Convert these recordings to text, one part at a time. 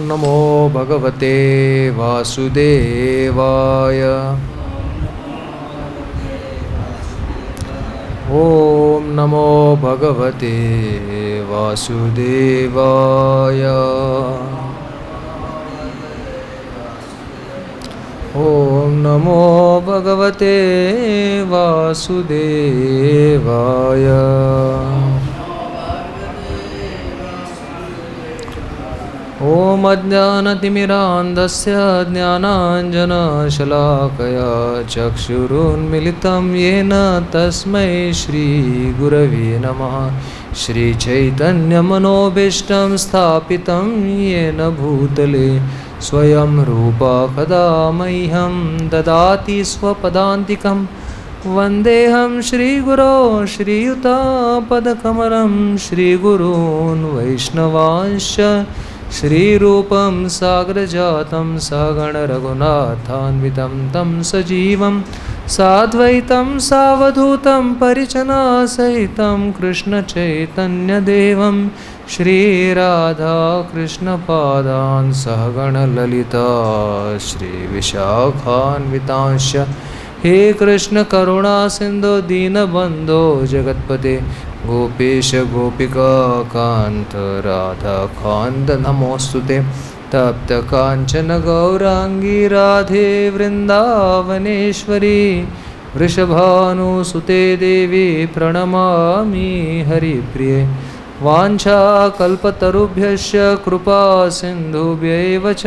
नमो भगवते वासुदेवाय। ॐ नमो भगवते वासुदेवाय। ॐ नमो भगवते वासुदेवाय। ॐ अज्ञानतिमिरान्धस्य ज्ञानाञ्जनशलाकया चक्षुरुन्मिलितं येन तस्मै श्रीगुरवे नमः। श्रीचैतन्यमनोभीष्टं स्थापितं येन भूतले स्वयं रूपा कदा मह्यं ददाति स्वपदान्तिकं। वन्देऽहं श्रीगुरो श्रीयुतापदकमलं श्रीगुरून् वैष्णवांश्च श्रीरूपं साग्रजातं सगणरघुनाथान्वितं तं सजीवं साद्वैतं सावधूतं परिजनसहितं कृष्णचैतन्यदेवं श्रीराधाकृष्णपादान् सहगणललिता श्रीविशाखान्वितांश्च। हे कृष्ण करुणा सिन्धो दीनबन्धो जगत्पते गोपेश गोपिका कान्त राधाकान्त नमोस्तुते। तप्त काञ्चन गौरांगी राधे वृन्दावनेश्वरी वृषभानुसुते देवी प्रणमामि हरिप्रिये। वाञ्छाकल्पतरुभ्यश्च कृपा सिन्धुभ्यैव च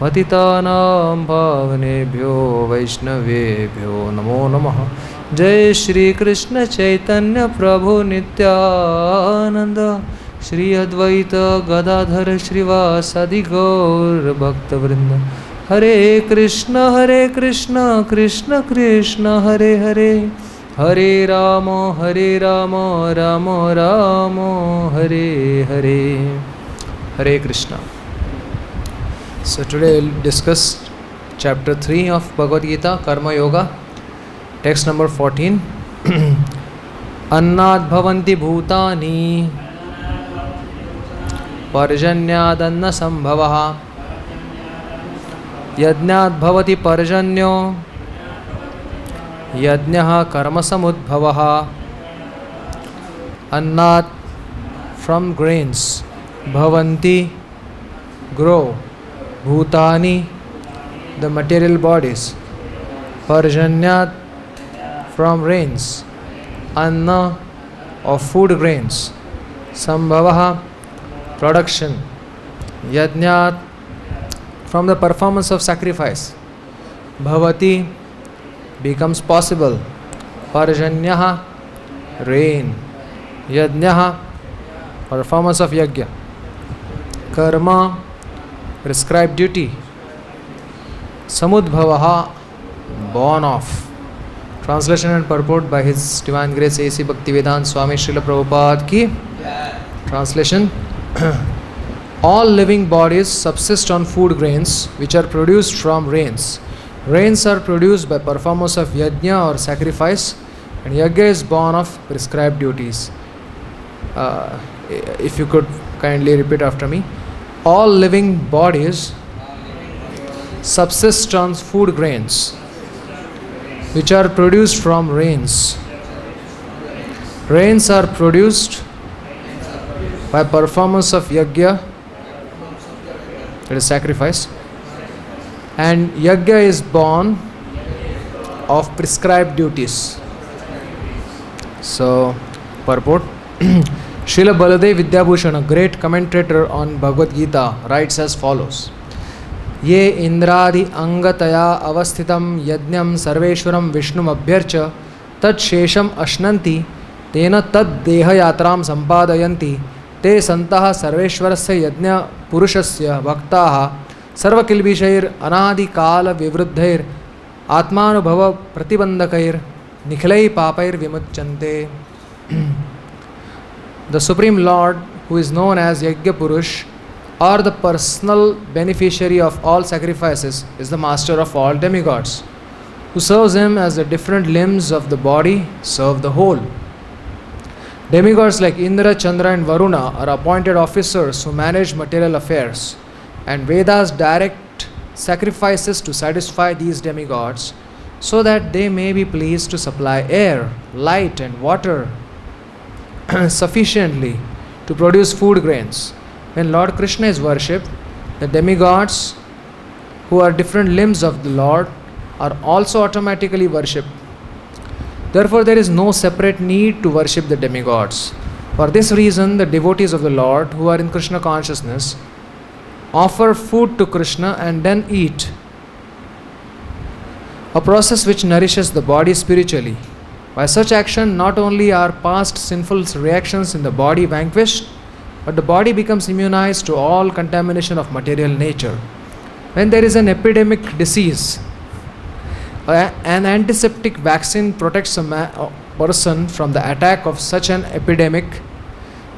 पतितानां पावनेभ्यो वैष्णवेभ्यो नमो नमः। जय श्री कृष्ण चैतन्य प्रभु नित्यानंद श्री अद्वैत गदाधर श्रीवासादि गौर भक्तवृंद। हरे कृष्ण कृष्ण कृष्ण हरे हरे, हरे राम राम राम हरे हरे। हरे Krishna. So today we'll discuss chapter 3 of Bhagavad Gita, Karma Yoga. Text number 14. Annad bhavanti bhutani parjanyadanna sambhavaha yajnat bhavati parjanyo yajnaha karma samudbhavaha. Annat from grains, bhavanti grow, bhutani the material bodies, parjanyat from rains, anna of food grains, sambhavaha production, yajnat from the performance of sacrifice, bhavati becomes possible, parjanyaha rain, yajnaha performance of yajna, karma prescribed duty, samudbhavaha born of. Translation and purport by His Divine Grace A.C. Bhaktivedanta Swami Srila Prabhupada ki. Translation. All living bodies subsist on food grains which are produced from rains. Rains are produced by performance of yajna or sacrifice, and yajna is born of prescribed duties. If you could kindly repeat after me. All living bodies subsist on food grains which are produced from rains. Rains are produced by performance of yajna, that is sacrifice, and yajna is born of prescribed duties. So, purport. Srila Baladev Vidyabhushan, a great commentator on Bhagavad Gita, writes as follows. ये इंद्रादि अंगतया अवस्थितं यज्ञं सर्वेश्वरं विष्णुम अभ्यर्च्य तत्शेषम अश्नन्ति तेन तद्देहयात्रां संपादयन्ति ते सन्तः सर्वेश्वरस्य यज्ञ पुरुषस्य भक्ताः सर्वकिल्बिषैर अनादिकाल विवृद्धैर आत्मानुभव प्रतिबंधकैर निखिलै पापैर विमुच्यन्ते. The Supreme Lord, who is known as Yajna Purush, or the personal beneficiary of all sacrifices, is the master of all demigods, who serves him as the different limbs of the body serve the whole. Demigods like Indra, Chandra and Varuna are appointed officers who manage material affairs, and Vedas direct sacrifices to satisfy these demigods so that they may be pleased to supply air, light, and water sufficiently to produce food grains. When Lord Krishna is worshipped, the demigods, who are different limbs of the Lord, are also automatically worshipped. Therefore, there is no separate need to worship the demigods. For this reason, the devotees of the Lord who are in Krishna consciousness offer food to Krishna and then eat, a process which nourishes the body spiritually. By such action, not only are past sinful reactions in the body vanquished, but the body becomes immunized to all contamination of material nature. When there is an epidemic disease, an antiseptic vaccine protects a person from the attack of such an epidemic.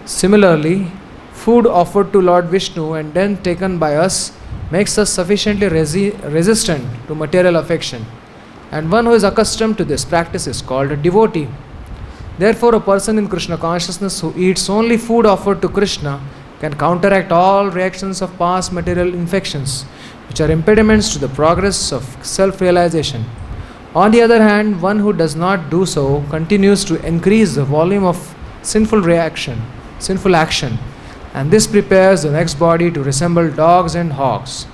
Similarly, food offered to Lord Vishnu and then taken by us makes us sufficiently resistant to material affection, and one who is accustomed to this practice is called a devotee. Therefore, a person in Krishna consciousness who eats only food offered to Krishna can counteract all reactions of past material infections, which are impediments to the progress of self-realization. On the other hand, one who does not do so continues to increase the volume of sinful action, and this prepares the next body to resemble dogs and hogs,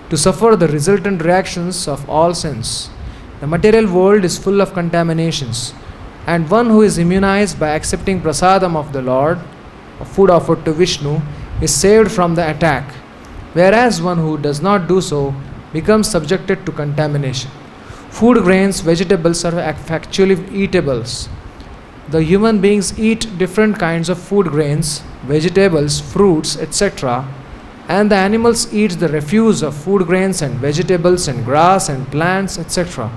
to suffer the resultant reactions of all sins. The material world is full of contaminations, and one who is immunized by accepting prasadam of the Lord, or food offered to Vishnu, is saved from the attack, whereas one who does not do so becomes subjected to contamination. Food grains, vegetables are actually eatables. The human beings eat different kinds of food grains, vegetables, fruits, etc., and the animals eat the refuse of food grains and vegetables and grass and plants, etc.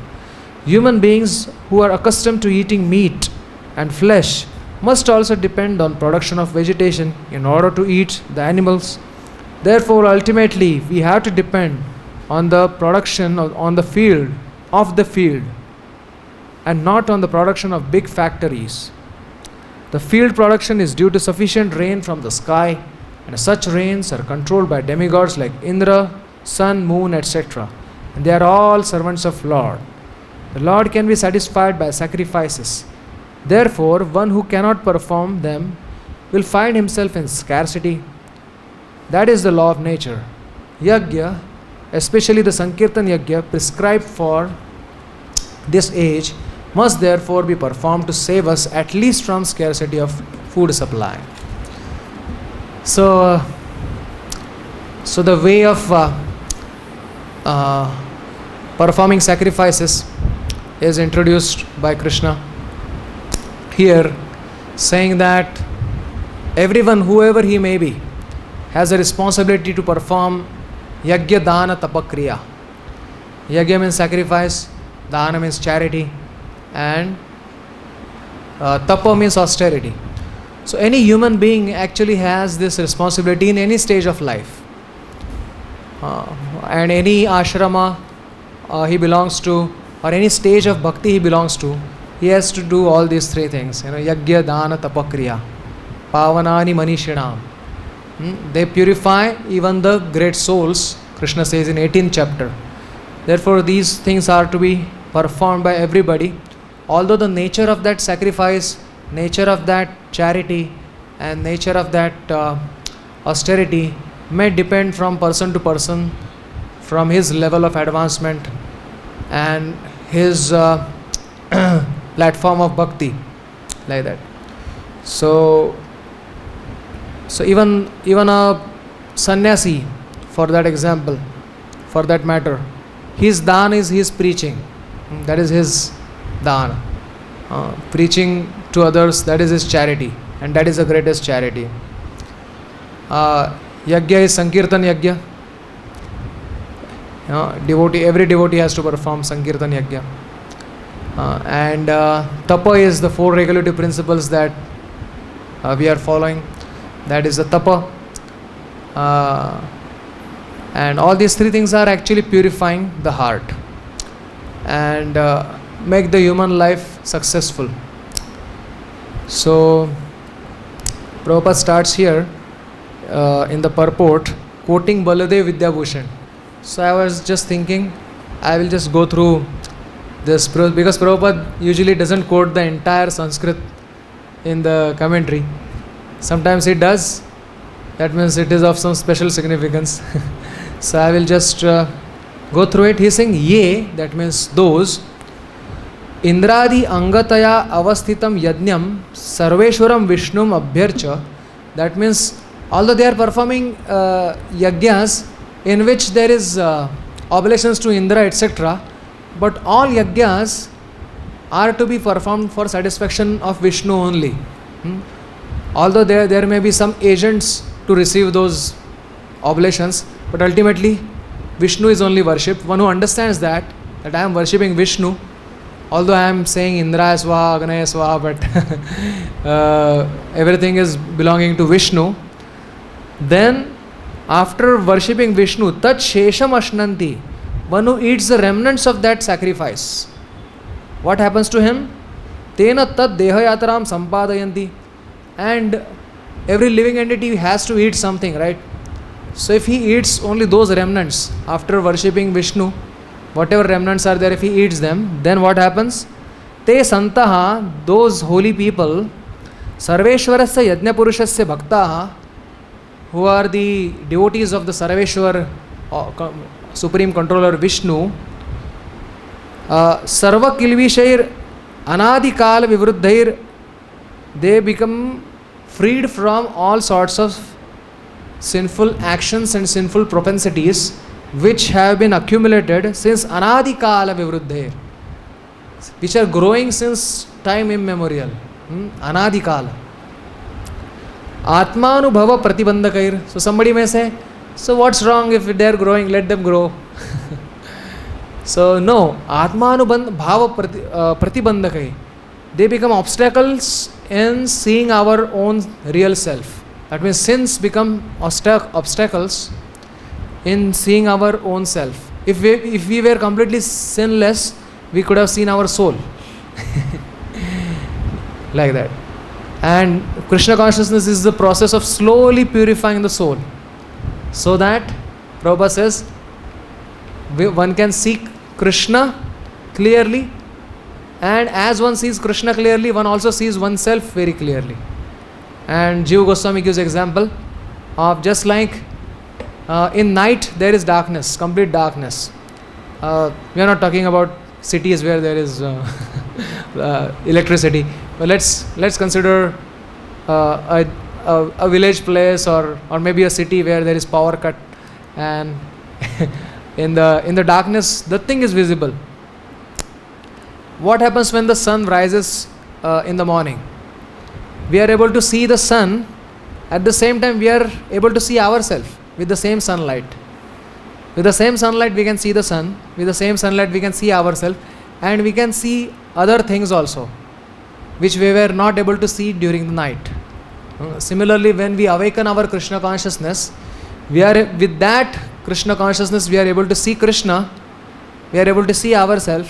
Human beings who are accustomed to eating meat and flesh must also depend on production of vegetation in order to eat the animals. Therefore, ultimately, we have to depend on the production on the field, and not on the production of big factories. The field production is due to sufficient rain from the sky, and such rains are controlled by demigods like Indra, sun, moon, etc. And they are all servants of Lord. The Lord can be satisfied by sacrifices. Therefore, one who cannot perform them will find himself in scarcity. That is the law of nature. Yajna, especially the Sankirtan Yajna prescribed for this age, must therefore be performed to save us at least from scarcity of food supply. So the way of performing sacrifices is introduced by Krishna here, saying that everyone, whoever he may be, has a responsibility to perform yajna, dana, tapakriya. Yajna means sacrifice, dana means charity, and tapa means austerity. So any human being actually has this responsibility in any stage of life, and any ashrama he belongs to, or any stage of bhakti he belongs to, he has to do all these three things. Yajna, dana, tapakriya, pavanani manishinam. They purify even the great souls, Krishna says in 18th chapter. Therefore, these things are to be performed by everybody. Although the nature of that sacrifice, nature of that charity, and nature of that austerity may depend from person to person, from his level of advancement and his platform of bhakti, like that. So even a sannyasi, for that example, for that matter, his dana is his preaching. That is his dana. Preaching to others, that is his charity, and that is the greatest charity. Yajna is Sankirtan Yajna. Every devotee has to perform Sankirtan Yajna. And tapa is the four regulative principles that we are following. That is the tapa. And all these three things are actually purifying the heart and make the human life successful. So Prabhupada starts here in the purport quoting Baladev Vidyabhushan. So I was just thinking, I will just go through this because Prabhupada usually doesn't quote the entire Sanskrit in the commentary. Sometimes he does. That means it is of some special significance. So I will just go through it. He is saying, Ye, that means those, Indradi Angataya Avasthitam Yajnam Sarveshwaram Vishnum Abhyarcha. That means, although they are performing yajnas in which there is oblations to Indra, etc., but all yajnas are to be performed for satisfaction of Vishnu only. Although there may be some agents to receive those oblations, but ultimately Vishnu is only worshipped. One who understands that I am worshipping Vishnu, although I am saying Indra Swaha, Agnaya Swaha, but everything is belonging to Vishnu. Then, after worshipping Vishnu, Tat Shesham Ashnanti, one who eats the remnants of that sacrifice, what happens to him? Tena Tat Dehayataram Sampadayanti. And every living entity has to eat something, right? So if he eats only those remnants after worshipping Vishnu, whatever remnants are there, if he eats them, then what happens? Te Santaha, those holy people, Sarveshwarasya Yajnapurushasya Bhaktaha, who are the devotees of the Sarveshwar, Supreme Controller Vishnu, Sarva Kilvishair Anadikala Vivruddhair, they become freed from all sorts of sinful actions and sinful propensities which have been accumulated since Anadikala Vivruddhair, which are growing since time immemorial. Anadikala. Atmanubhava Pratibandhakair. So somebody may say, so what's wrong if they are growing? Let them grow. So no, Atmanubhava Pratibandhakai. They become obstacles in seeing our own real self. That means sins become obstacles in seeing our own self. If we were completely sinless, we could have seen our soul. Like that. And Krishna consciousness is the process of slowly purifying the soul, so that Prabhupada says one can see Krishna clearly, and as one sees Krishna clearly, one also sees oneself very clearly. And Jiva Goswami gives example of just like in night there is darkness, complete darkness. We are not talking about cities where there is electricity. But let's consider a village place or maybe a city where there is power cut, and in the darkness the thing is visible. What happens when the sun rises in the morning? We are able to see the sun. At the same time, we are able to see ourselves with the same sunlight. With the same sunlight, we can see the sun. With the same sunlight, we can see ourselves, and we can see other things also, which we were not able to see during the night. Similarly, when we awaken our Krishna consciousness, with that Krishna consciousness, we are able to see Krishna, we are able to see ourselves,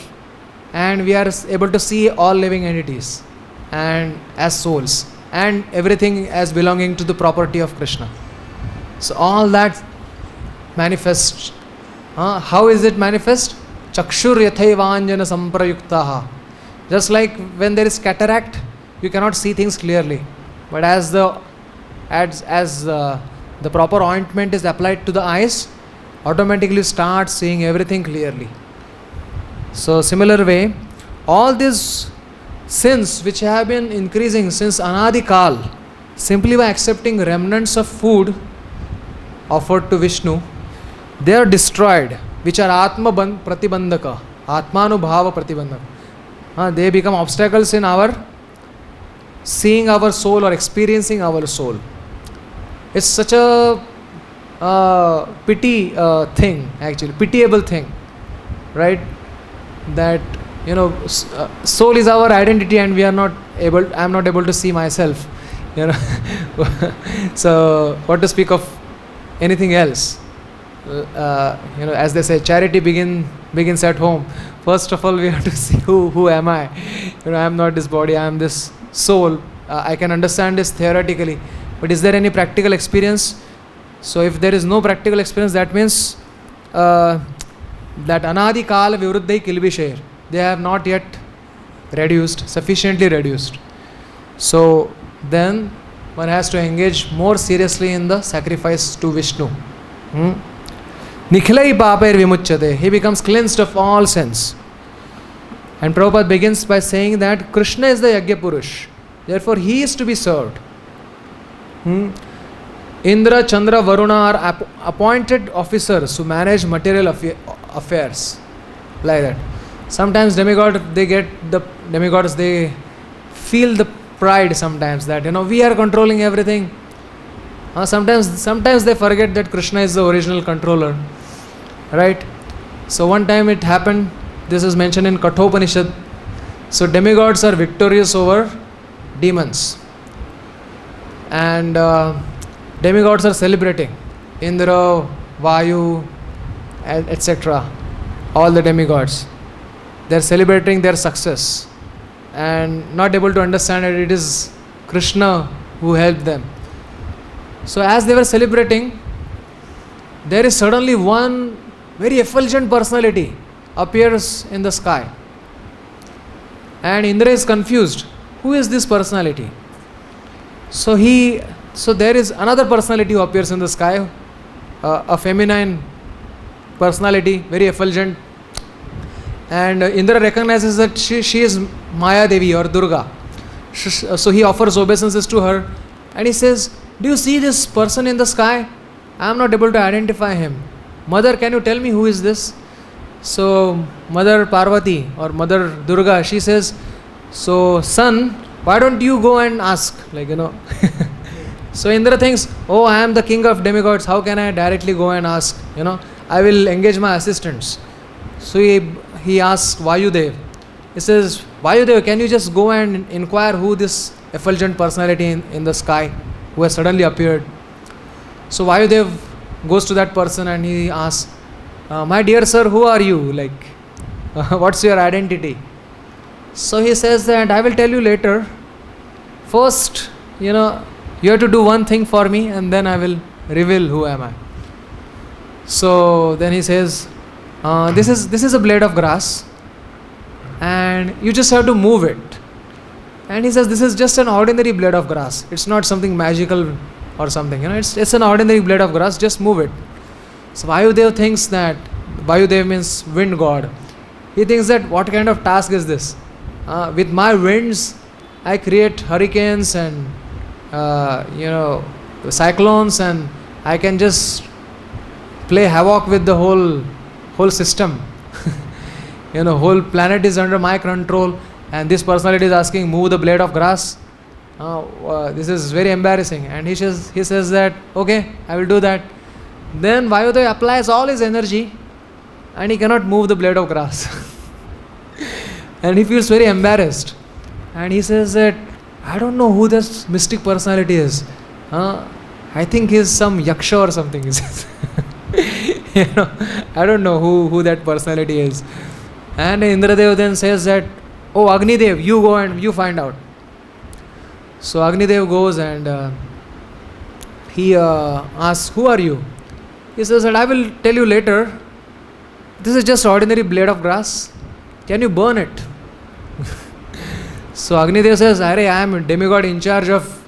and we are able to see all living entities and as souls, and everything as belonging to the property of Krishna. So all that manifests. How is it manifest? Chakshur yathaivanjana samprayuktaha. Just like when there is cataract, you cannot see things clearly. But as the proper ointment is applied to the eyes, automatically start seeing everything clearly. So similar way, all these sins which have been increasing since Anadikal, simply by accepting remnants of food offered to Vishnu, they are destroyed, which are Atma Pratibandhaka, Atmanubhava Pratibandhaka. They become obstacles in our seeing our soul or experiencing our soul. It's such a thing, actually, pitiable thing, right? That soul is our identity, and I am not able to see myself. So what to speak of anything else? As they say, charity begins at home. First of all, we have to see who am I. I am not this body, I am this soul. I can understand this theoretically, but is there any practical experience? So if there is no practical experience, that means that anadi kala viruddhai kilbishair, they have not yet reduced, sufficiently reduced. So then one has to engage more seriously in the sacrifice to Vishnu. Nikhilai papair vimuchyate, he becomes cleansed of all sins. And Prabhupada begins by saying that Krishna is the Yajna Purush, therefore he is to be served. Indra, Chandra, Varuna are appointed officers who manage material affairs. Like that. Sometimes demigods, they feel the pride sometimes that, we are controlling everything. Sometimes they forget that Krishna is the original controller. Right? So one time it happened, this is mentioned in Kathopanishad. So demigods are victorious over demons. And demigods are celebrating. Indra, Vayu, etc. All the demigods. They are celebrating their success and not able to understand that it is Krishna who helped them. So as they were celebrating, there is suddenly one very effulgent personality appears in the sky. And Indra is confused. Who is this personality? So there is another personality who appears in the sky, a feminine personality, very effulgent. And Indra recognizes that she is Maya Devi or Durga. So he offers obeisances to her and he says, do you see this person in the sky? I am not able to identify him. Mother, can you tell me who is this? So Mother Parvati or Mother Durga, she says, so son, why don't you go and ask? So Indra thinks, oh, I am the king of demigods, how can I directly go and ask? I will engage my assistants. So he asks Vayudev. He says, Vayudev, can you just go and inquire who this effulgent personality in the sky who has suddenly appeared? So Vayudev goes to that person and he asks, my dear sir, who are you? What's your identity? So he says that I will tell you later. First, you have to do one thing for me and then I will reveal who am I. So then he says, this is a blade of grass and you just have to move it. And he says, this is just an ordinary blade of grass. It's not something magical or something. It's an ordinary blade of grass, just move it. So Vayudev thinks that, Vayudev means wind god. He thinks that what kind of task is this? With my winds, I create hurricanes and cyclones, and I can just play havoc with the whole system. Whole planet is under my control, and this personality is asking, move the blade of grass. This is very embarrassing. And he says that, okay, I will do that. Then Vayudev applies all his energy and he cannot move the blade of grass. And he feels very embarrassed. And he says that, I don't know who this mystic personality is. I think he's some yaksha or something. He says. I don't know who that personality is. And Indradev then says that, oh Agnidev, you go and you find out. So Agnidev goes and he asks, who are you? He says that I will tell you later. This is just ordinary blade of grass. Can you burn it? So Agnidev says, I am a demigod in charge of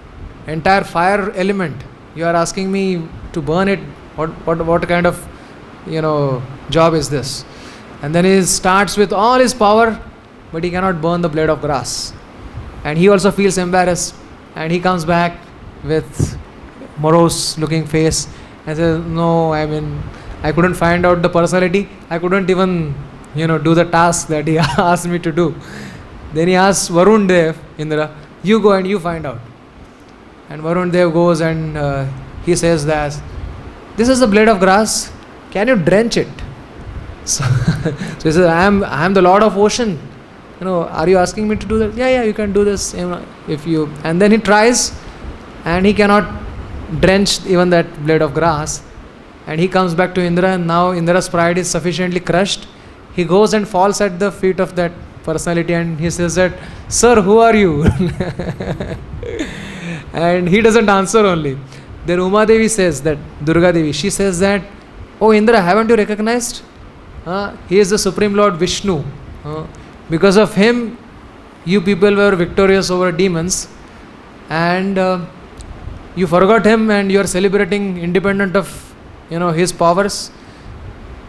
entire fire element. You are asking me to burn it. What kind of job is this? And then he starts with all his power, but he cannot burn the blade of grass. And he also feels embarrassed. And he comes back with morose looking face and says, no, I couldn't find out the personality. I couldn't even do the task that he asked me to do. Then he asks Varun Dev, Indra, you go and you find out. And Varun Dev goes and he says that, this is a blade of grass, can you drench it? So he says, I am the Lord of Ocean. Are you asking me to do that? Yeah, you can do this. If you. And then he tries and he cannot drench even that blade of grass. And he comes back to Indra, and now Indra's pride is sufficiently crushed. He goes and falls at the feet of that personality and he says that, sir, who are you? And he doesn't answer only. then Uma Devi says that, Durga Devi, she says that, oh Indra, haven't you recognized? He is the Supreme Lord Vishnu. Because of him, you people were victorious over demons, and you forgot him and you are celebrating independent of his powers.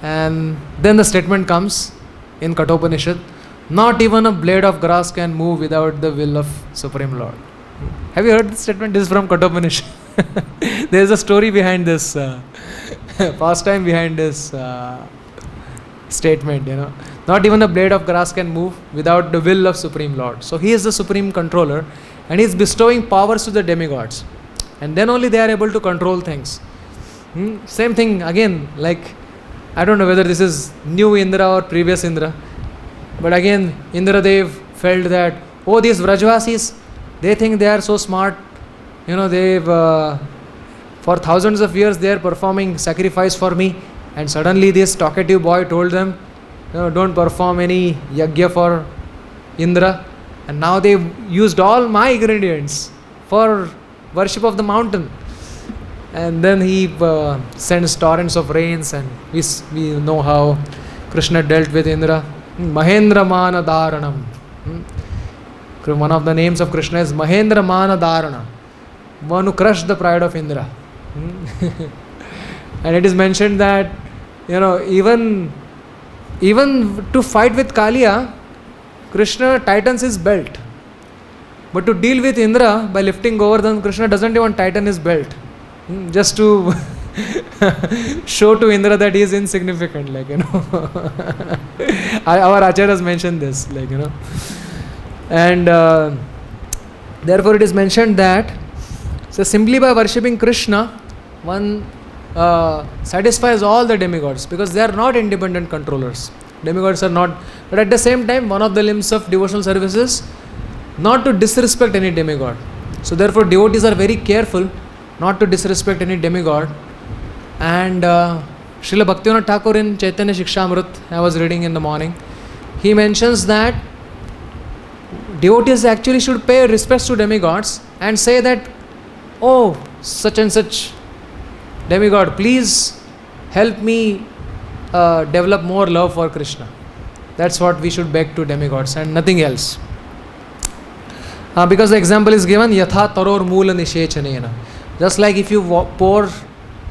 And then the statement comes in Kathopanishad, not even a blade of grass can move without the will of Supreme Lord. Have you heard this statement? This is from Kathopanishad. There is a story behind this, pastime behind this statement, Not even a blade of grass can move without the will of Supreme Lord. So he is the supreme controller, and he is bestowing powers to the demigods. And then only they are able to control things. Same thing again, like, I don't know whether this is new Indra or previous Indra, but again Indra Dev felt that, oh, these Vrajvasis, they think they are so smart, they've for thousands of years they are performing sacrifice for me, and suddenly this talkative boy told them, don't perform any yagya for Indra, and now they used all my ingredients for worship of the mountain. And then he sends torrents of rains, and we know how Krishna dealt with Indra. Mahendra Mana Dharanam. One of the names of Krishna is Mahendra Mana Dharana, one who crushed the pride of Indra. And it is mentioned that even to fight with Kaliya, Krishna tightens his belt. But to deal with Indra by lifting Govardhan, Krishna doesn't even tighten his belt. Just to show to Indra that he is insignificant, Our acharyas mentioned this, And therefore it is mentioned that, so simply by worshipping Krishna, one satisfies all the demigods, because they are not independent controllers. Demigods are not, but at the same time, one of the limbs of devotional service is not to disrespect any demigod. So therefore devotees are very careful not to disrespect any demigod. And Srila Bhaktivinoda Thakur in Chaitanya Shikshamrit, I was reading in the morning, he mentions that devotees actually should pay respects to demigods and say that, oh, such and such demigod, please help me develop more love for Krishna. That's what we should beg to demigods and nothing else. Because the example is given, yatha taror moola nishechanena. Just like if you pour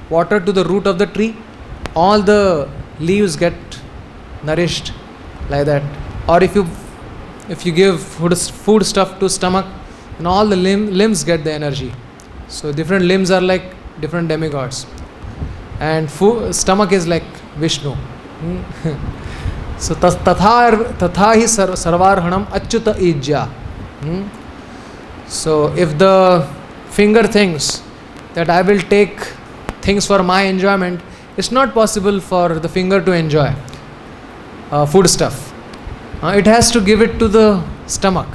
water to the root of the tree, all the leaves get nourished like that. Or if you give food stuff to stomach, and all the limbs get the energy. So different limbs are like different demigods. And stomach is like Vishnu. So tatha hi sarvarhanam achyuta ijya. So if the finger thinks that I will take things for my enjoyment, it's not possible for the finger to enjoy food stuff. It has to give it to the stomach.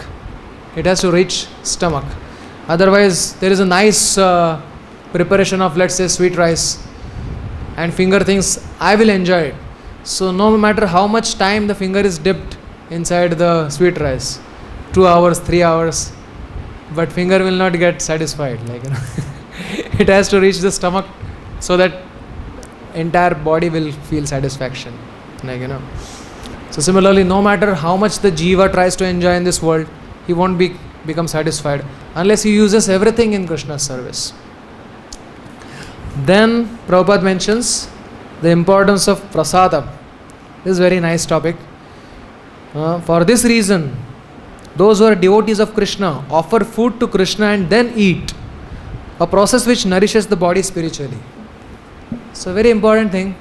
It has to reach stomach. Otherwise, there is a nice preparation of, let's say, sweet rice, and finger thinks, I will enjoy it. So no matter how much time the finger is dipped inside the sweet rice, 2 hours, 3 hours, but finger will not get satisfied. It has to reach the stomach so that entire body will feel satisfaction. So similarly, no matter how much the jiva tries to enjoy in this world, he won't become satisfied unless he uses everything in Krishna's service. Then Prabhupada mentions the importance of prasadam. This is a very nice topic. For this reason, those who are devotees of Krishna offer food to Krishna and then eat, a process which nourishes the body spiritually. So very important thing.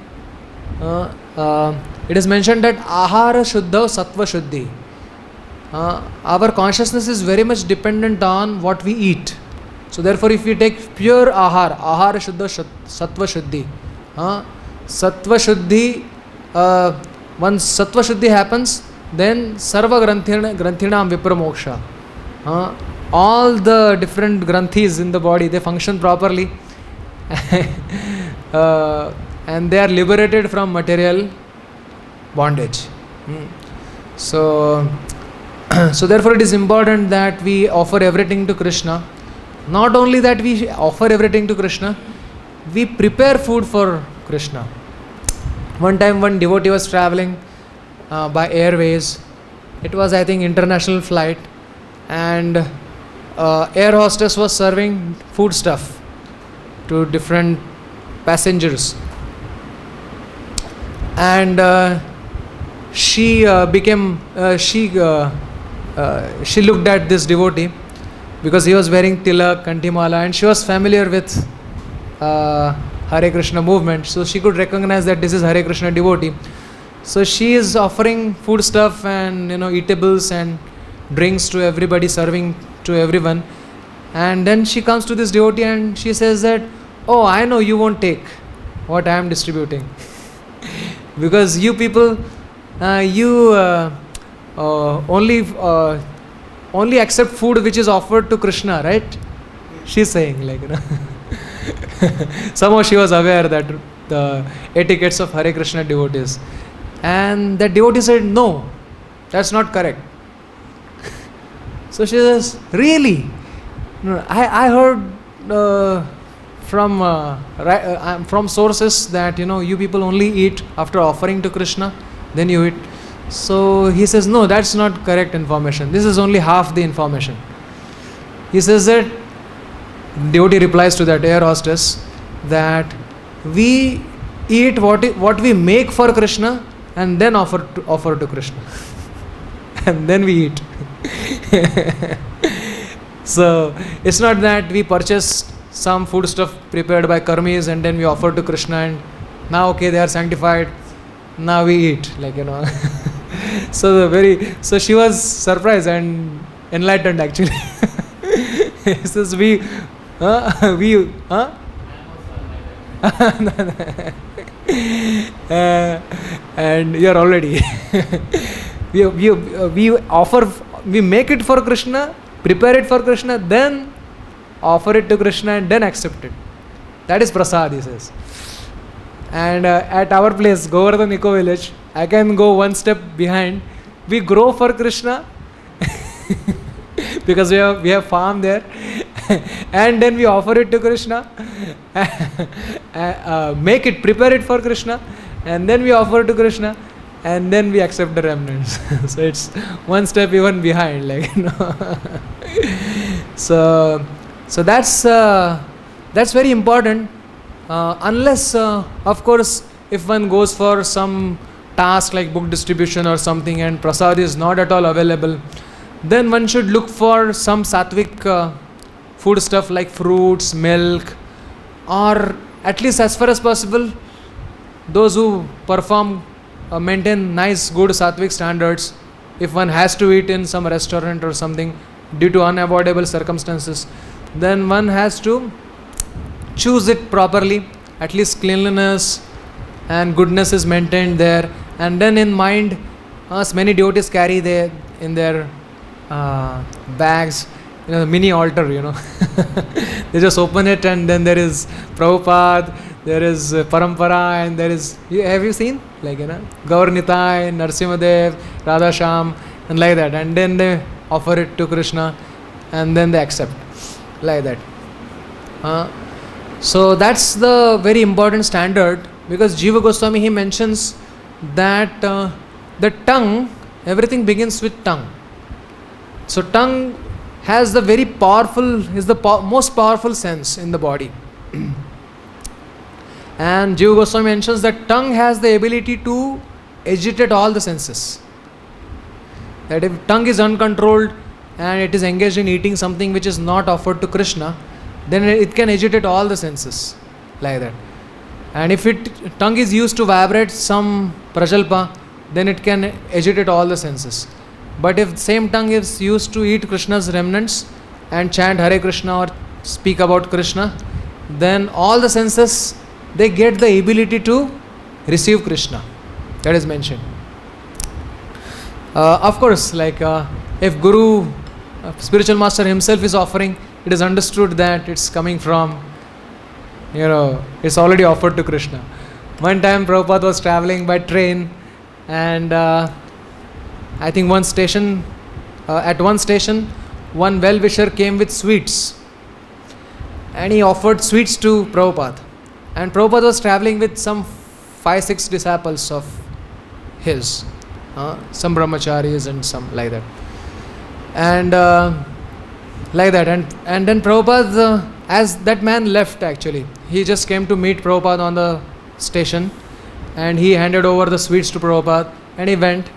It is mentioned that ahara shuddha sattva shuddhi. Our consciousness is very much dependent on what we eat. So therefore, if we take pure ahara shuddha sattva shuddhi, sattva shuddhi, once sattva shuddhi happens, then sarva granthinam vipramoksha. All the different granthis in the body, they function properly and they are liberated from material bondage. So therefore it is important that we offer everything to Krishna Not only that we offer everything to Krishna, we prepare food for Krishna. One time one devotee was traveling by airways. It was, I think, international flight, and air hostess was serving food stuff to different passengers. And she looked at this devotee because he was wearing tilak, kantimala, and she was familiar with Hare Krishna movement, so she could recognize that this is Hare Krishna devotee. So she is offering food stuff and eatables and drinks to everybody, serving to everyone. And then she comes to this devotee and she says that, "Oh, I know you won't take what I am distributing because you people, only accept food which is offered to Krishna, right?" She's saying, somehow she was aware that the etiquettes of Hare Krishna devotees. And that devotee said, "No, that's not correct." So she says, "Really? No, I heard from sources that you people only eat after offering to Krishna, then you eat." So he says, "No, that's not correct information. This is only half the information." He says that devotee replies to that air hostess that we eat what we make for Krishna and then offer to Krishna. And then we eat. So it's not that we purchase some food stuff prepared by karmis and then we offer to Krishna and now okay, they are sanctified, now we eat, So she was surprised and enlightened actually. He says and you're already we make it for Krishna, prepare it for Krishna, then offer it to Krishna and then accept it. That is prasad, he says. And at our place, Govardhan Eco Village, I can go one step behind. We grow for Krishna because we have farm there, and then we offer it to Krishna, make it, prepare it for Krishna, and then we offer to Krishna, and then we accept the remnants. So it's one step even behind, So that's very important. Unless, of course, if one goes for some task like book distribution or something and prasad is not at all available, then one should look for some sattvic food stuff like fruits, milk, or at least as far as possible, those who maintain nice, good sattvic standards. If one has to eat in some restaurant or something due to unavoidable circumstances, then one has to choose it properly. At least cleanliness and goodness is maintained there. And then in mind, as many devotees carry in their bags, mini altar, They just open it and then there is Prabhupada, there is Parampara, and there is, have you seen? Gaur Nitai, Narsimadev, Radhasham, and like that. And then they offer it to Krishna and then they accept, like that. So that's the very important standard, because Jiva Goswami, he mentions that the tongue, everything begins with tongue. So tongue has the very powerful, is the most powerful sense in the body. And Jiva Goswami mentions that tongue has the ability to agitate all the senses. That if tongue is uncontrolled and it is engaged in eating something which is not offered to Krishna, then it can agitate all the senses, like that. And if tongue is used to vibrate some prajalpa, then it can agitate all the senses. But if same tongue is used to eat Krishna's remnants and chant Hare Krishna or speak about Krishna, then all the senses, they get the ability to receive Krishna. That is mentioned. Of course, if Guru, spiritual master himself is offering, it is understood that it's coming from, it's already offered to Krishna. One time Prabhupada was traveling by train, and I think at one station, one well-wisher came with sweets. and he offered sweets to Prabhupada. And Prabhupada was traveling with some 5-6 disciples of his, some brahmacharis and some like that. And like that, and then Prabhupada, as that man left actually, he just came to meet Prabhupada on the station, and he handed over the sweets to Prabhupada, and he went.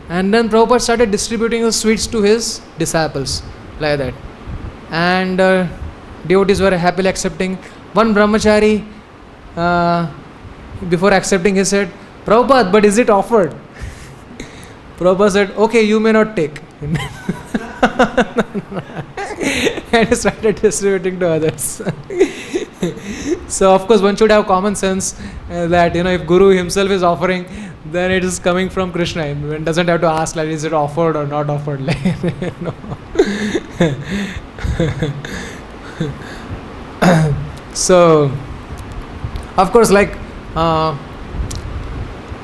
And then Prabhupada started distributing the sweets to his disciples, like that. And devotees were happily accepting. One brahmachari, before accepting, he said, Prabhupada, but is it offered? Prabhupada said, okay, you may not take. And he started distributing to others. So of course one should have common sense that if Guru himself is offering, then it is coming from Krishna. One doesn't have to ask like, is it offered or not offered. So of course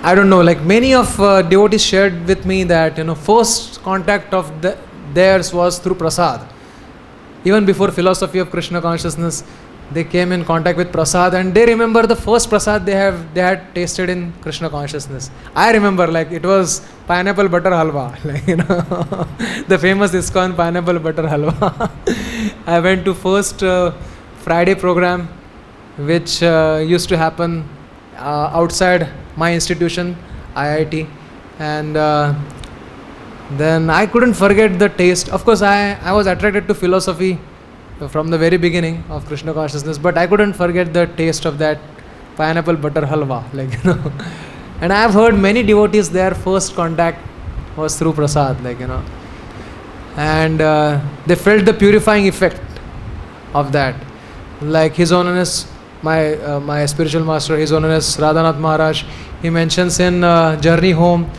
I don't know, many of devotees shared with me that first contact of theirs was through prasad. Even before philosophy of Krishna consciousness, they came in contact with prasad, and they remember the first prasad they had tasted in Krishna consciousness. I remember it was pineapple butter halwa, the famous ISKCON pineapple butter halwa. I went to first Friday program, which used to happen outside my institution, IIT, and then I couldn't forget the taste. Of course, I was attracted to philosophy from the very beginning of Krishna consciousness, but I couldn't forget the taste of that pineapple butter halwa, And I have heard many devotees, their first contact was through prasad, and they felt the purifying effect of that. His Holiness, my spiritual master, His Holiness Radhanath Maharaj, he mentions in Journey Home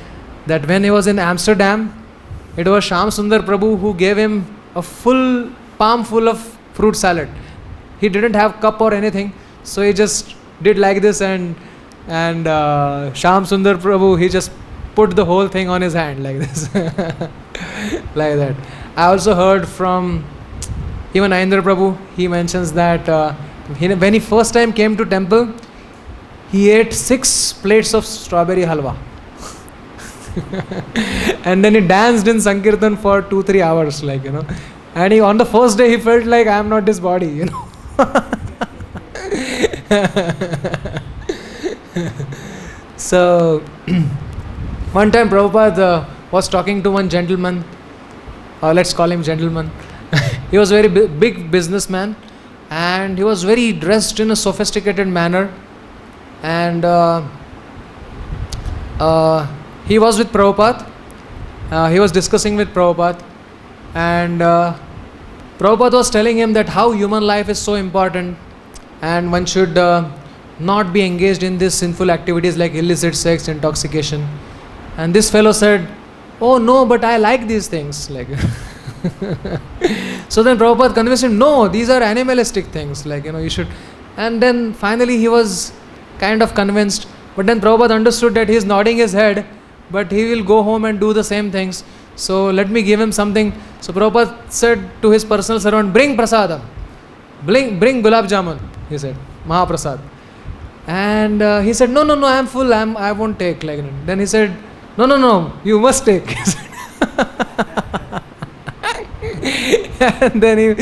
that when he was in Amsterdam, it was Shyam Sundar Prabhu who gave him a full palm full of fruit salad. He didn't have cup or anything, so he just did like this, and Shyam Sundar Prabhu, he just put the whole thing on his hand like this. Like that. I also heard from even Ayendra Prabhu, he mentions that when he first time came to temple, he ate 6 plates of strawberry halwa. And then he danced in Sankirtan for 2-3 hours, and on the first day he felt like I am not this body, So one time Prabhupada was talking to one gentleman, let's call him gentleman. He was a very big businessman, and he was very dressed in a sophisticated manner, and he was with Prabhupada. He was discussing with Prabhupada, and Prabhupada was telling him that how human life is so important, and one should not be engaged in these sinful activities like illicit sex, intoxication. And this fellow said, oh no, but I like these things. So then Prabhupada convinced him, no, these are animalistic things, you should. And then finally he was kind of convinced, but then Prabhupada understood that he is nodding his head, but he will go home and do the same things. So let me give him something. So Prabhupada said to his personal servant, bring prasadam. Bring gulab jamun, he said, Mahaprasad. And he said, no, I am full, I won't take. Then he said, no, you must take. And then he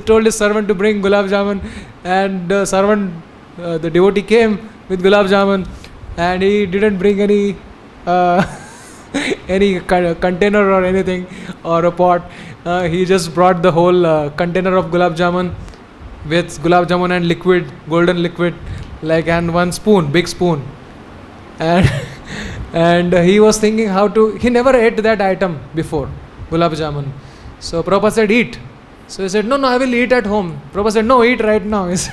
told his servant to bring gulab jamun, and the servant, the devotee came with gulab jamun, and he didn't bring any container or anything or a pot. He just brought the whole container of gulab jamun with gulab jamun and liquid, golden liquid, and one spoon, big spoon. And he was thinking he never ate that item before, gulab jamun. So Prabhupada said, eat. So he said, no, I will eat at home. Prabhupada said, no, eat right now. He said.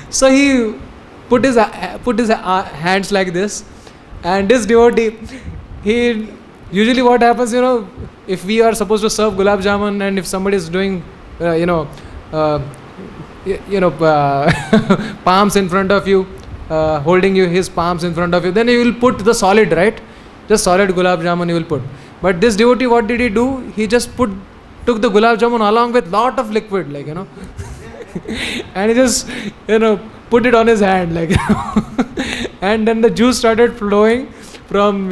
So he put his hands like this, and this devotee, usually what happens, if we are supposed to serve gulab jamun, and if somebody is doing, palms in front of you, holding his palms in front of you, then he will put the solid, right? Just solid gulab jamun he will put. But this devotee, what did he do? He just put took the gulab jamun along with lot of liquid, like, and he just, put it on his hand, like, and then the juice started flowing from,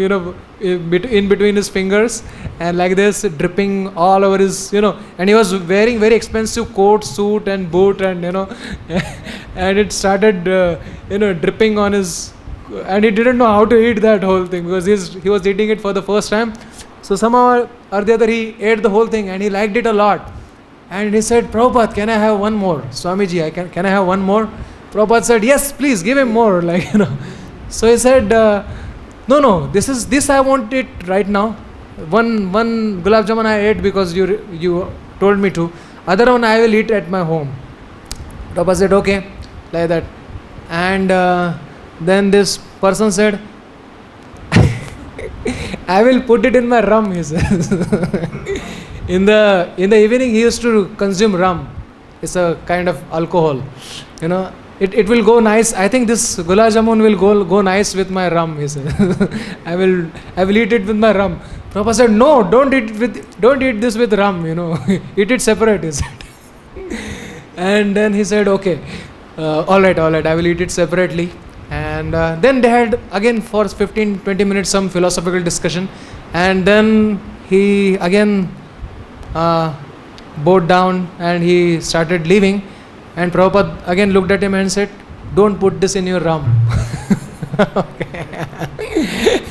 in between his fingers, and like this, dripping all over his, and he was wearing very expensive coat, suit and boot, and, and it started, dripping on his, and he didn't know how to eat that whole thing, because he was eating it for the first time. So somehow or the other, he ate the whole thing, and he liked it a lot. And he said, Prabhupada, can I have one more? Swamiji, can I have one more? Prabhupada said, yes, please, give him more, like, So he said, no, this I won't eat right now. One gulab jamun I ate because you told me to. Other one I will eat at my home. Prabhupada said, okay, like that. And then this person said, I will put it in my rum, he says. In the evening, he used to consume rum. It's a kind of alcohol. It will go nice. I think this gulab jamun will go nice with my rum, he said. I will eat it with my rum. Prabhupada said, no, don't eat this with rum, eat it separate, he said. And then he said, okay, all right, I will eat it separately. And then they had again for 15-20 minutes some philosophical discussion, and then he again bowed down and he started leaving, and Prabhupada again looked at him and said, don't put this in your rum. Okay.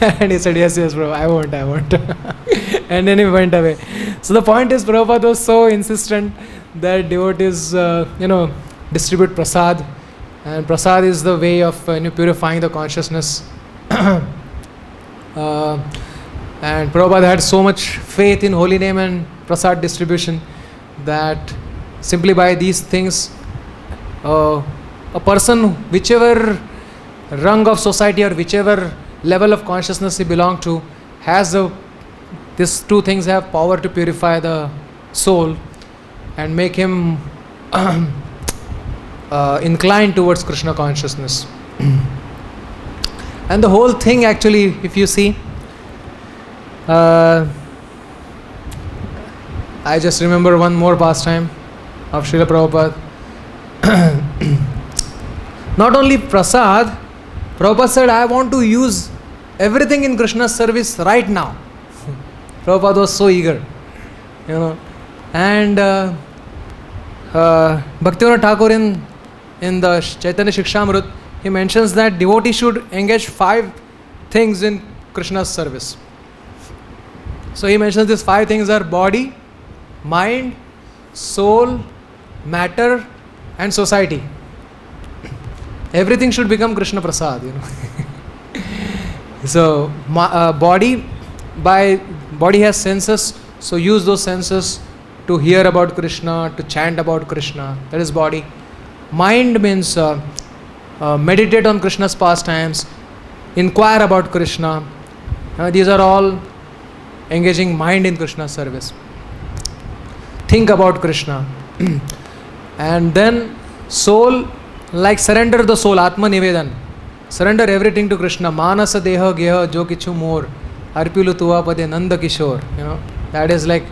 And he said, yes, Prabhupada, I won't. And then he went away. So the point is, Prabhupada was so insistent that devotees distribute prasad, and prasad is the way of purifying the consciousness. And Prabhupada had so much faith in holy name and prasad distribution that simply by these things, a person, whichever rung of society or whichever level of consciousness he belongs to, has these two things have power to purify the soul and make him inclined towards Krishna consciousness. And the whole thing actually, if you see, I just remember one more pastime of Srila Prabhupada. Not only prasad, Prabhupada said, I want to use everything in Krishna's service right now. Prabhupada was so eager, And Bhaktivinoda Thakur in the Chaitanya Shikshamrut, he mentions that devotee should engage 5 things in Krishna's service. So he mentions these 5 things are body, mind, soul, matter, and society. Everything should become Krishna Prasad, So body has senses, so use those senses to hear about Krishna, to chant about Krishna. That is body. Mind means meditate on Krishna's pastimes, inquire about Krishna. These are all engaging mind in Krishna's service. Think about Krishna. And then soul, like surrender the soul, Atma Nivedan. Surrender everything to Krishna. Manasa deha geha jo kichu more. Arpilu tuva pade nanda kishore. That is like,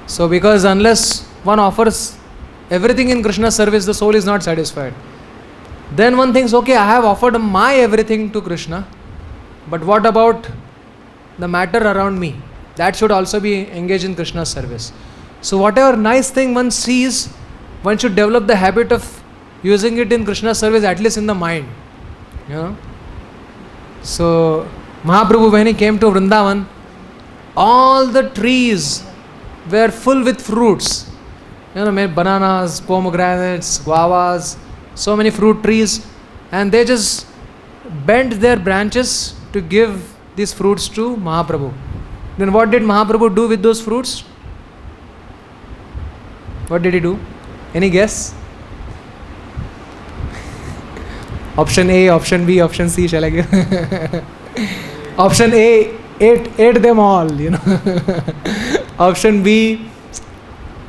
so because unless one offers everything in Krishna's service, the soul is not satisfied. Then one thinks, okay, I have offered my everything to Krishna, but what about the matter around me? That should also be engaged in Krishna's service. So whatever nice thing one sees, one should develop the habit of using it in Krishna's service, at least in the mind. So Mahaprabhu, when he came to Vrindavan, all the trees were full with fruits. Bananas, pomegranates, guavas, so many fruit trees, and they just bent their branches to give these fruits to Mahaprabhu. Then what did Mahaprabhu do with those fruits? What did he do? Any guess? Option A, option B, option C, shall I give? Option A, ate them all, Option B,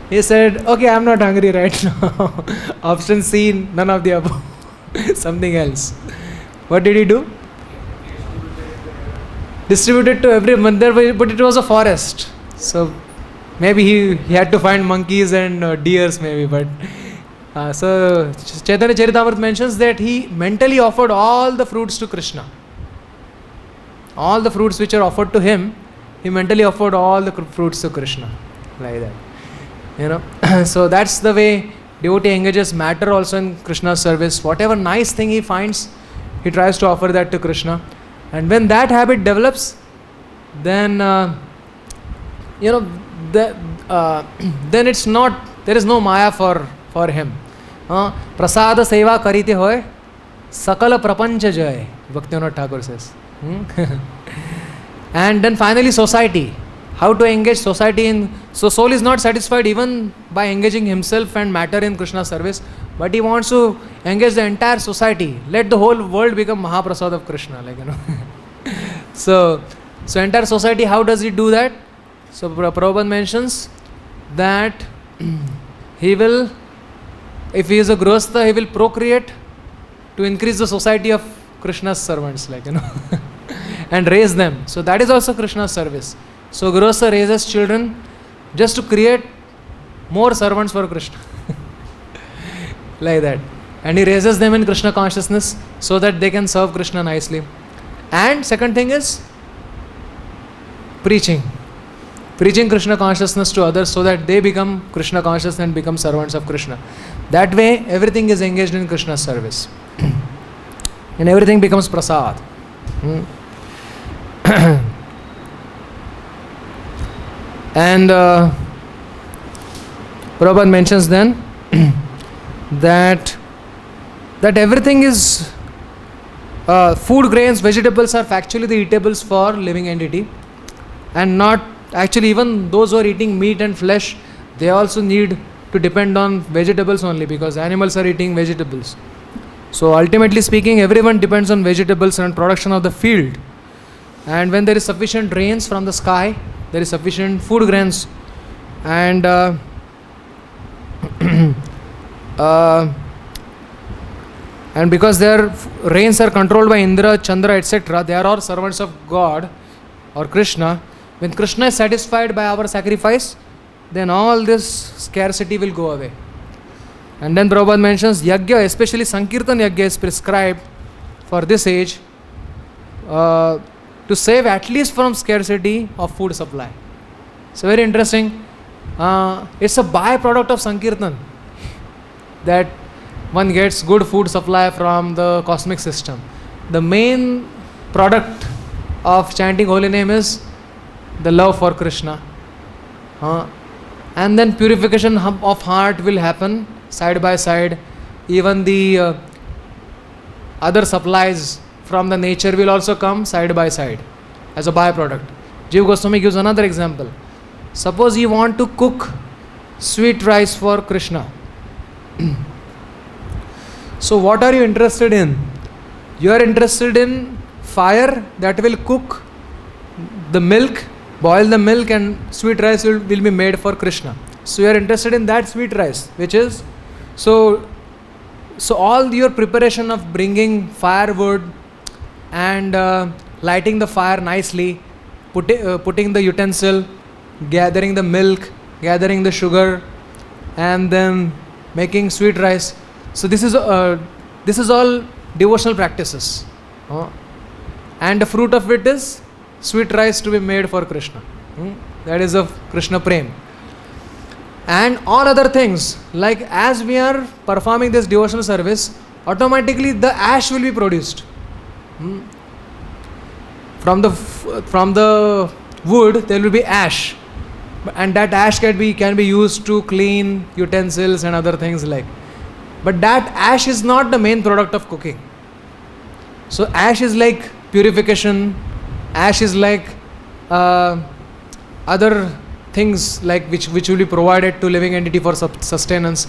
he said, okay, I'm not hungry right now. Option C, none of the above. Something else. What did he do? Distributed to everyone there, but it was a forest. So Maybe he had to find monkeys and deers maybe, but so Chaitanya Charitamrita mentions that he mentally offered all the fruits to Krishna. All the fruits which are offered to him, he mentally offered all the fruits to Krishna. Like that. You know, so that's the way devotee engages matter also in Krishna's service. Whatever nice thing he finds, he tries to offer that to Krishna. And when that habit develops, then then it's not, there is no maya for him. Prasada seva karite hoy, sakala prapancha jay, Bhaktivinoda Thakur says. And then finally society. How to engage society in, so soul is not satisfied even by engaging himself and matter in Krishna's service, but he wants to engage the entire society. Let the whole world become Mahaprasad of Krishna, like, you know. So entire society, how does he do that? So Prabhupada mentions that he will, if he is a grihastha, he will procreate to increase the society of Krishna's servants, like, you know, and raise them. So that is also Krishna's service. So grihastha raises children just to create more servants for Krishna. Like that. And he raises them in Krishna consciousness so that they can serve Krishna nicely. And second thing is preaching. Preaching Krishna consciousness to others so that they become Krishna conscious and become servants of Krishna. That way everything is engaged in Krishna's service. And everything becomes prasad. And Prabhupada mentions then that everything is food, grains, vegetables are factually the eatables for living entity, and not actually even those who are eating meat and flesh, they also need to depend on vegetables only, because animals are eating vegetables. So ultimately speaking, everyone depends on vegetables and production of the field. And when there is sufficient rains from the sky, there is sufficient food grains, and and because their rains are controlled by Indra, Chandra, etc., they are all servants of God or Krishna. When Krishna is satisfied by our sacrifice, then all this scarcity will go away. And then Prabhupada mentions Yajna, especially Sankirtan Yajna, is prescribed for this age to save at least from scarcity of food supply. So very interesting. It's a byproduct of Sankirtan that one gets good food supply from the cosmic system. The main product of chanting holy name is the love for Krishna. And then purification of heart will happen side by side. Even the other supplies from the nature will also come side by side as a byproduct. Jiva Goswami gives another example. Suppose you want to cook sweet rice for Krishna. So what are you interested in? You are interested in fire that will cook the milk, boil the milk, and sweet rice will be made for Krishna. So you are interested in that sweet rice, which is, so all your preparation of bringing firewood and lighting the fire nicely, putting the utensil, gathering the milk, gathering the sugar, and then making sweet rice. So this is all devotional practices, and the fruit of it is sweet rice to be made for Krishna. That is of Krishna Prem. And all other things, like as we are performing this devotional service, automatically the ash will be produced. From the wood there will be ash, and that ash can be used to clean utensils and other things like. But that ash is not the main product of cooking. So ash is like purification, ash is like other things like which will be provided to living entity for sustenance.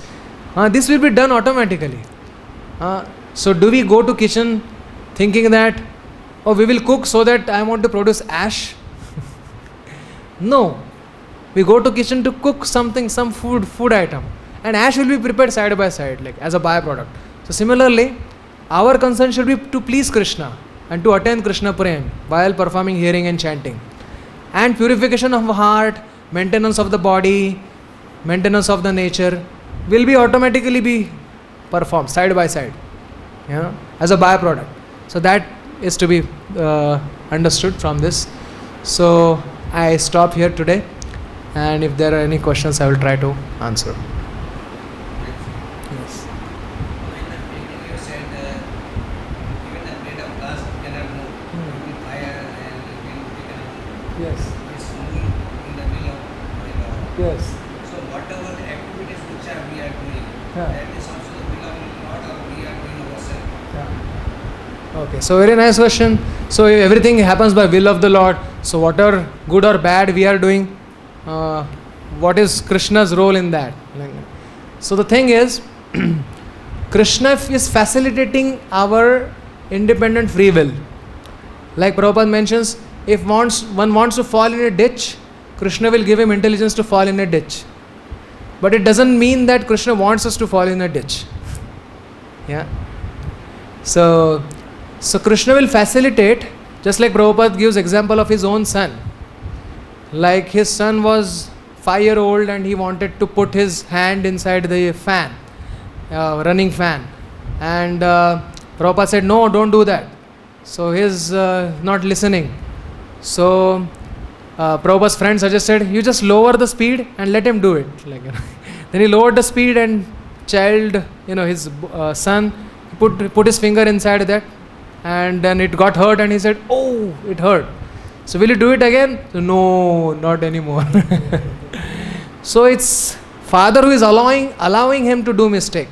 This will be done automatically. So do we go to kitchen thinking that, oh, we will cook so that I want to produce ash? No. We go to kitchen to cook something, some food item, and ash will be prepared side by side, like as a byproduct. So similarly, our concern should be to please Krishna and to attain Krishna Prem while performing hearing and chanting. And purification of heart, maintenance of the body, maintenance of the nature will be automatically be performed side by side, as a byproduct. So that is to be understood from this. So I stop here today, and if there are any questions, I will try to answer. Yes. In the beginning you said even the blade of glass cannot move. With fire and wind they cannot move. Yes. It's moving in the will of the Lord. Yes. So whatever the activities which we are doing, Yeah. that is also the will of Lord, or we are doing ourselves. Okay, so very nice question. So everything happens by will of the Lord. So whatever good or bad we are doing, what is Krishna's role in that? So the thing is, Krishna is facilitating our independent free will. Like Prabhupada mentions, if one wants to fall in a ditch, Krishna will give him intelligence to fall in a ditch. But it doesn't mean that Krishna wants us to fall in a ditch. Yeah. So Krishna will facilitate, just like Prabhupada gives example of his own son. Like his son was 5-year-old and he wanted to put his hand inside the fan, running fan. And Prabhupada said, no, don't do that. So he's not listening. So Prabhupada's friend suggested, you just lower the speed and let him do it. Then he lowered the speed and child, his son, put his finger inside that, and then it got hurt and he said, oh, it hurt. So will you do it again? So, no, not anymore. So it's father who is allowing him to do mistake.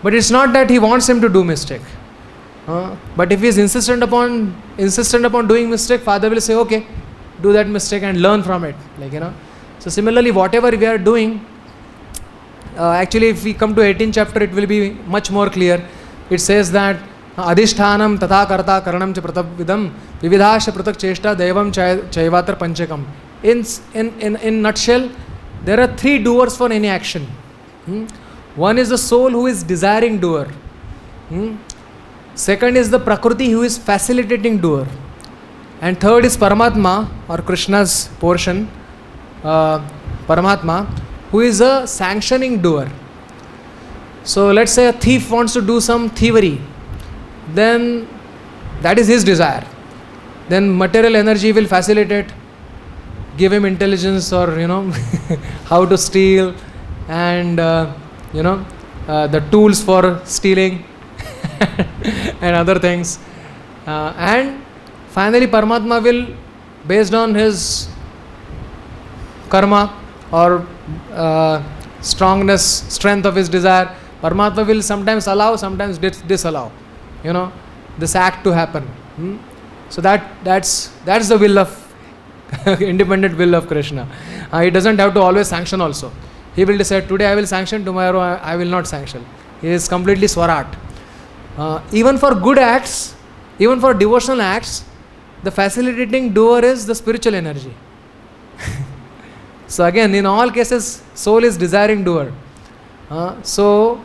But it's not that he wants him to do mistake. But if he is insistent upon doing mistake, father will say, okay, do that mistake and learn from it. So similarly, whatever we are doing, actually if we come to 18th chapter, it will be much more clear. It says that adhishthanam tatha karta karanam cha pratapvidam vividhasya pratak cheshta devam chaivatar panchakam. In nutshell, there are 3 doers for any action. One is the soul who is desiring doer. Second is the Prakriti who is facilitating doer. And third is Paramatma, or Krishna's portion, Paramatma, who is a sanctioning doer. So let's say a thief wants to do some thievery, then that is his desire. Then material energy will facilitate, give him intelligence, or how to steal, and the tools for stealing and other things. And finally Paramatma will, based on his karma or strength of his desire, Paramatma will sometimes allow, sometimes disallow, this act to happen. So that's the will of independent will of Krishna. He doesn't have to always sanction also. He will decide, today I will sanction, tomorrow I will not sanction. He is completely swarat. Even for good acts, even for devotional acts, the facilitating doer is the spiritual energy. So again, in all cases, soul is desiring doer. So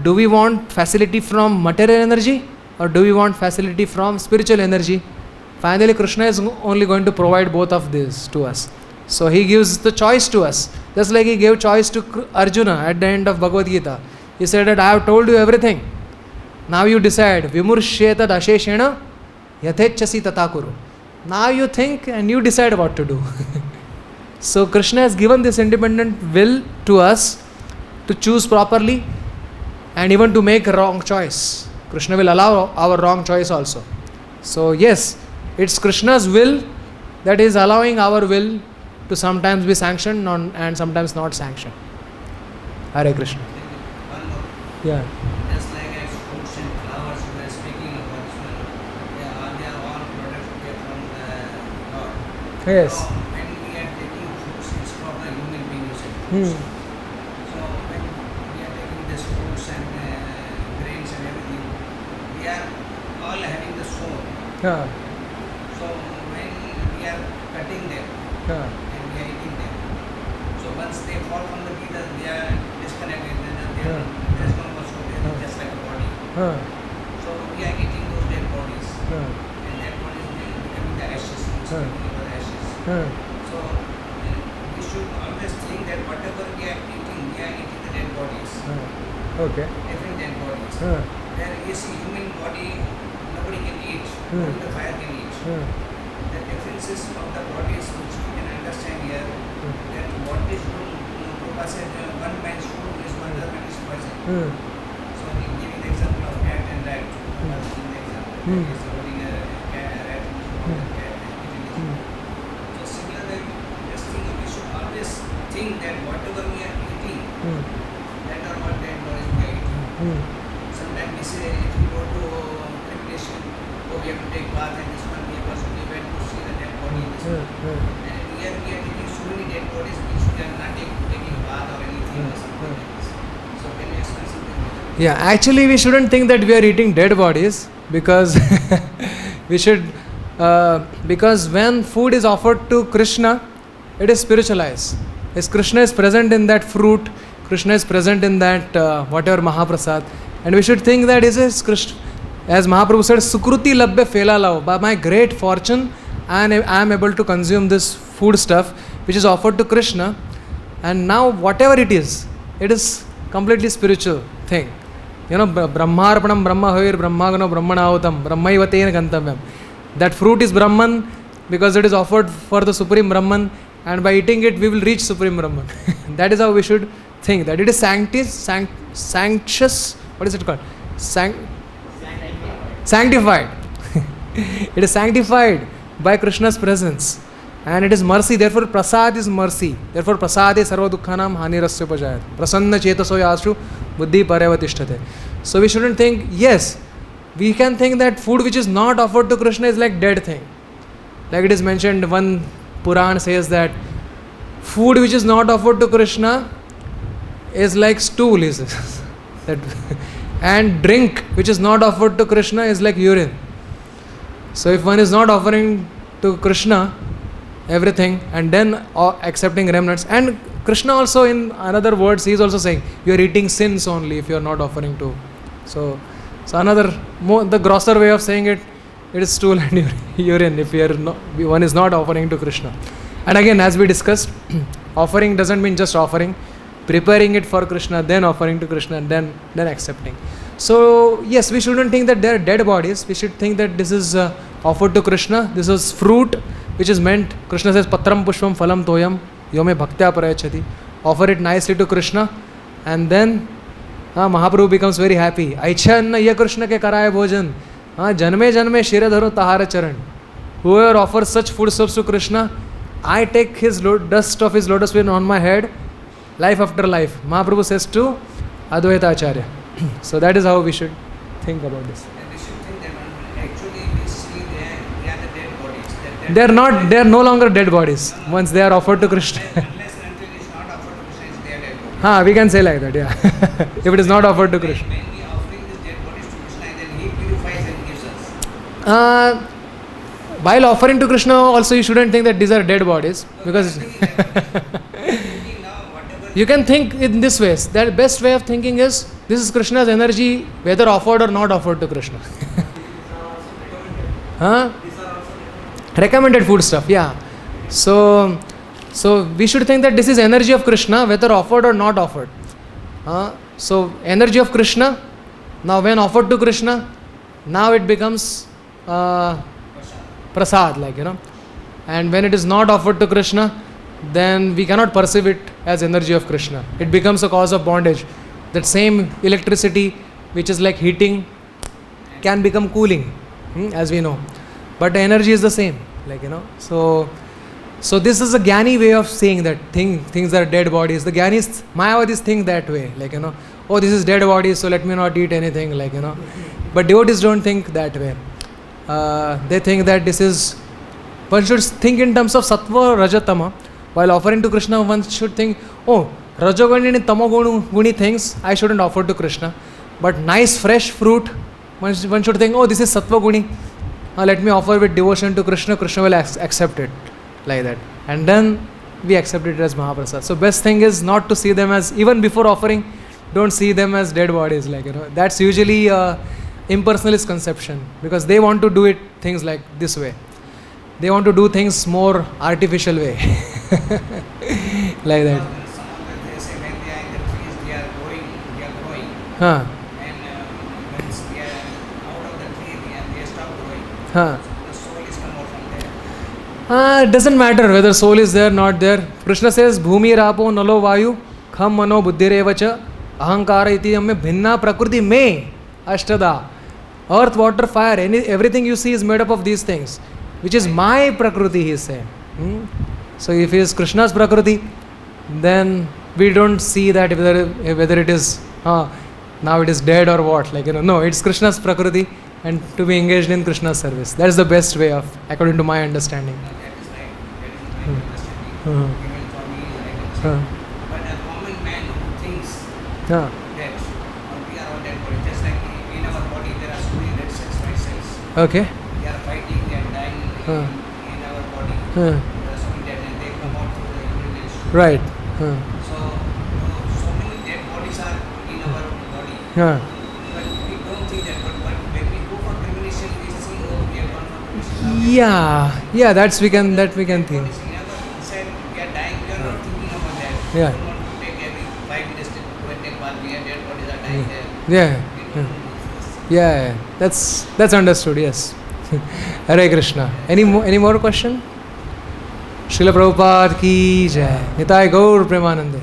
do we want facility from material energy, or do we want facility from spiritual energy? Finally, Krishna is only going to provide both of these to us. So he gives the choice to us. Just like he gave choice to Arjuna at the end of Bhagavad Gita. He said that I have told you everything. Now you decide. Vimursheta dasheshena yathechasi tatakuru. Now you think and you decide what to do. So Krishna has given this independent will to us to choose properly and even to make a wrong choice. Krishna will allow our wrong choice also. So yes, it's Krishna's will that is allowing our will to sometimes be sanctioned and sometimes not sanctioned. Hare Krishna. One more. Yeah. Just like as fruits and flowers we are speaking about, they are all products from the Lord. Yes. So when we are taking fruits, it's from the human being who said fruits. So when we are taking these fruits and grains and everything, we are all having the soul. Yeah. So when we are cutting them Yeah. and we are eating them, so once they fall from the tree, they are disconnected. Then there is no more soul. They are just like a body. So we are eating those dead bodies, and dead bodies becoming the ashes. Speaking about ashes. So should always think that whatever we are eating the dead bodies, Okay. different dead bodies. There is a human body, nobody can eat, only the fire can eat. The differences of the bodies which we can understand here, that what is Prabhupada said, one man's food is one other man's poison. So giving the example of cat and rat, giving the example, is holding a cat, a rat, holding a cat and eating it. So similarly, just think we should always think that whatever we are eating, that are what dead bodies we are eating. Sometimes we say if you go to cremation, oh we have to take bath and this one we have to see the dead body in this one. And here we are taking so many dead bodies which we are not taking bath or anything or something like this. So can you explain something like that? Yeah, actually we shouldn't think that we are eating dead bodies, because we should because when food is offered to Krishna, it is spiritualized. As Krishna is present in that fruit, Krishna is present in that whatever Mahaprasad, and we should think that is Krishna. As Mahaprabhu said, Sukruti labbe fela lao. By my great fortune, I am able to consume this food stuff which is offered to Krishna, and now whatever it is completely spiritual thing. You know, Brahmarpanam Brahma Hoir Brahmagano Brahmanautam Brahmaivatena Gantavyam. That fruit is Brahman because it is offered for the Supreme Brahman, and by eating it we will reach Supreme Brahman. That is how we should think, that it is sanctious, what is it called? Sanctified. It is sanctified by Krishna's presence, and it is mercy. Therefore prasad is mercy. Therefore prasade sarva dukkhanam hanirasya upajayat prasanna chetaso yashu buddhi paryavatishthate. So we shouldn't think, yes, we can think that food which is not offered to Krishna is like dead thing. Like it is mentioned, one Puran says that food which is not offered to Krishna is like stool, is that, and drink which is not offered to Krishna is like urine. So if one is not offering to Krishna everything and then accepting remnants, and Krishna also in another words he is also saying you are eating sins only if you are not offering to. So another the grosser way of saying it is stool and urine if one is not offering to Krishna. And again, as we discussed, offering doesn't mean just offering, preparing it for Krishna, then offering to Krishna, and then accepting. So yes, we shouldn't think that they are dead bodies. We should think that this is offered to Krishna. This is fruit which is meant. Krishna says patram pushpam phalam toyam yome bhaktya prayachati. Offer it nicely to Krishna, and then Mahaprabhu becomes very happy. Aicha anna ye Krishna ke karaya bhojan. Janme janme shira dharu tahara charan. Whoever offers such foodstuffs to Krishna, I take his dust of his lotus feet on my head, life after life. Mahaprabhu says to Advaita Acharya. So that is how we should think about this. And we should think that actually we see they are the dead bodies. They are no longer dead bodies once they are offered to Krishna. Unless and until it's not offered to Krishna, it's their dead bodies. We can say like that, yeah. If it is not offered to Krishna. When we are offering these dead bodies to Krishna, then he purifies and gives us. While offering to Krishna also you shouldn't think that these are dead bodies, because you can think in this way. The best way of thinking is this is Krishna's energy whether offered or not offered to Krishna. Recommended food stuff, yeah. So we should think that this is energy of Krishna whether offered or not offered. So energy of Krishna, now when offered to Krishna, now it becomes prasad, like, you know. And when it is not offered to Krishna, then we cannot perceive it as energy of Krishna. It becomes a cause of bondage. That same electricity which is like heating can become cooling, as we know. But the energy is the same, like, you know. So this is a Jnani way of saying that things are dead bodies. The Jnanis, Mayavadis think that way, like, you know, oh, this is dead bodies, so let me not eat anything, like, you know. But devotees don't think that way. They think that this is, one should think in terms of sattva, rajatama. While offering to Krishna, one should think, oh, rajoguni and tamoguni things I shouldn't offer to Krishna. But nice fresh fruit, one should think, oh, this is sattva guni. Let me offer with devotion to Krishna. Krishna will accept it, like that. And then we accept it as Mahaprasad. So best thing is not to see them as, even before offering, don't see them as dead bodies, like, you know. That's usually impersonalist conception, because they want to do it things like this way. they want to do things more artificial way. Like that. Some of them, they say when they are in the trees, they are growing, Huh. and once they are out of the tree, they stop growing. Huh. The soul is come out from there. It doesn't matter whether soul is there, not there. Krishna says, Bhumi rapo nalo vayu kham mano buddhirevacha ahankara iti yamme bhinna prakriti me ashtada. Earth, water, fire, everything you see is made up of these things, which is my prakriti, he is saying. So if it is Krishna's prakriti, then we don't see that whether it is now it is dead or what. Like, no, it's Krishna's prakriti, and to be engaged in Krishna's service. That is the best way of, according to my understanding. That is right. That is my understanding. Even for me, I can say. But a common man who thinks that we are all dead body, just like in our body there are so many red cells, white cells. Okay. They are fighting, they are dying in our body. There are so many dead, and they come out through the urination. Right. So many dead bodies are in our body. But we don't think that. But when we go for cremation, we see, oh, we have gone for cremation. Yeah, that we can think. We never said we are dying, we are not thinking about that. Yeah. We don't want to take every 5 minutes to go and take bath. We are dead bodies are dying there. Yeah. That's understood. Yes. Hare Krishna. Any more question? Srila Prabhupada ki jai. Nitai Gaur Premanande.